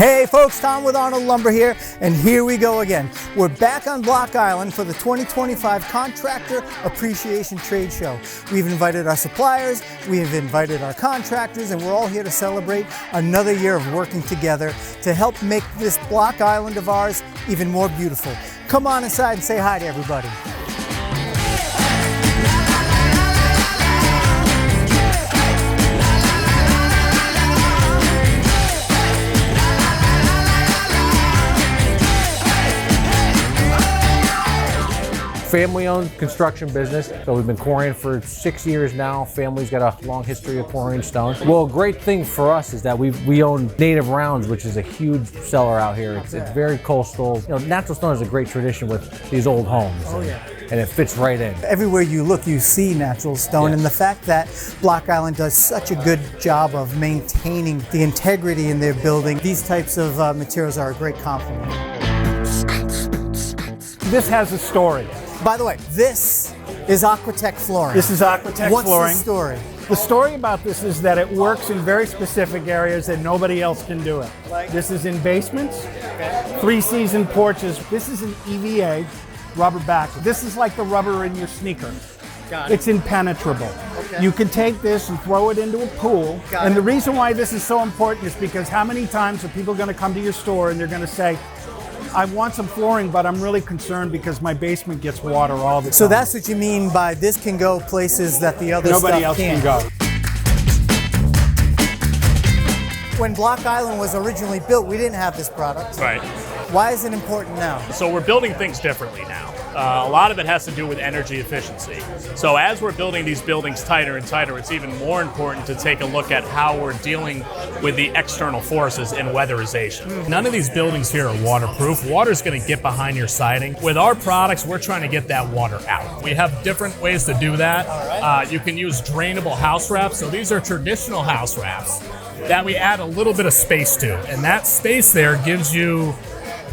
Hey folks, Tom with Arnold Lumber here, and here we go again. We're back on Block Island for the 2025 Contractor Appreciation Trade Show. We've invited our suppliers, we've invited our contractors, and we're all here to celebrate another year of working together to help make this Block Island of ours even more beautiful. Come on inside and say hi to everybody. Family-owned construction business, so we've been quarrying for 6 years now. Family's got a long history of quarrying stone. Well, a great thing for us is that we own native rounds, which is a huge seller out here. It's very coastal. You know, natural stone is a great tradition with these old homes. And it fits right in. Everywhere you look, you see natural stone, and the fact that Block Island does such a good job of maintaining the integrity in their building, these types of materials are a great compliment. This has a story. By the way, this is Aquatech flooring. This is Aquatech flooring. What's the story? The story about this is that it works in very specific areas that nobody else can do it. This is in basements, three-season porches. This is an EVA rubber back. This is like the rubber in your sneaker. It's impenetrable. You can take this and throw it into a pool. And the reason why this is so important is because how many times are people going to come to your store and they're going to say, I want some flooring, but I'm really concerned because my basement gets water all the time. So that's what you mean by this can go places that the other Nobody stuff else can't. can go. When Block Island was originally built, we didn't have this product. Right. Why is it important now? So we're building things differently now. A lot of it has to do with energy efficiency. So as we're building these buildings tighter and tighter, it's even more important to take a look at how we're dealing with the external forces in weatherization. None of these buildings here are waterproof. Water's going to get behind your siding. With our products, we're trying to get that water out. We have different ways to do that. You can use drainable house wraps. So these are traditional house wraps that we add a little bit of space to. And that space there gives you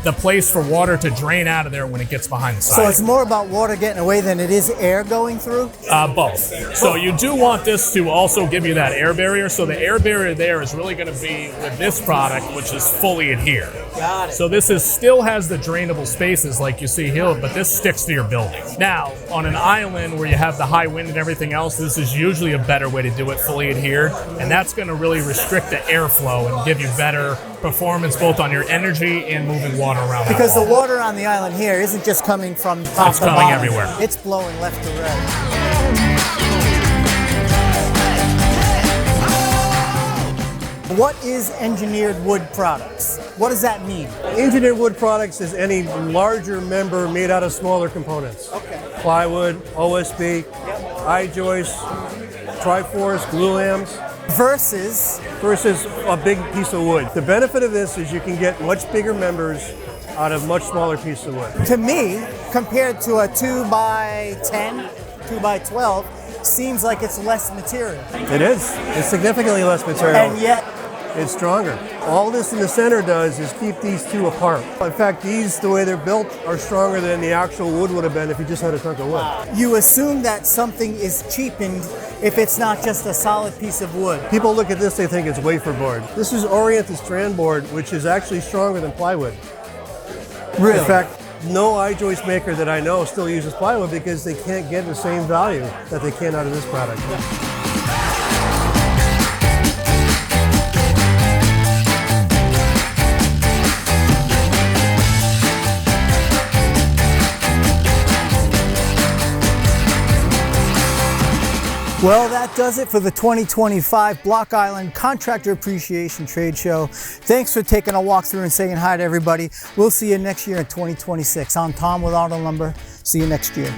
the place for water to drain out of there when it gets behind the siding. So it's more about water getting away than it is air going through? Both. So you do want this to also give you that air barrier. So the air barrier there is really going to be with this product, which is fully adhered. Got it. So this still has the drainable spaces like you see here, but this sticks to your building. Now, on an island where you have the high wind and everything else, this is usually a better way to do it fully adhered. And that's going to really restrict the airflow and give you better performance both on your energy and moving water around. Because the water on the island here isn't just coming from top It's to coming bottom. everywhere. It's blowing left to right. What is engineered wood products? What does that mean? Engineered wood products is any larger member made out of smaller components. Okay. Plywood, OSB, I-joists, Triforce, glue lams. Versus a big piece of wood. The benefit of this is you can get much bigger members out of much smaller piece of wood. To me, compared to a 2x10, 2x12, seems like it's less material. It is. It's significantly less material. And yet, it's stronger. All this in the center does is keep these two apart. In fact, these, the way they're built, are stronger than the actual wood would have been if you just had a chunk of wood. you assume that something is cheapened if it's not just a solid piece of wood. People look at this, they think it's wafer board. This is oriented strand board, which is actually stronger than plywood. Really? In fact, no I-joist maker that I know still uses plywood because they can't get the same value that they can out of this product. Well, that does it for the 2025 Block Island Contractor Appreciation Trade Show. Thanks for taking a walk through and saying hi to everybody. We'll see you next year in 2026. I'm Tom with Arnold Lumber. See you next year.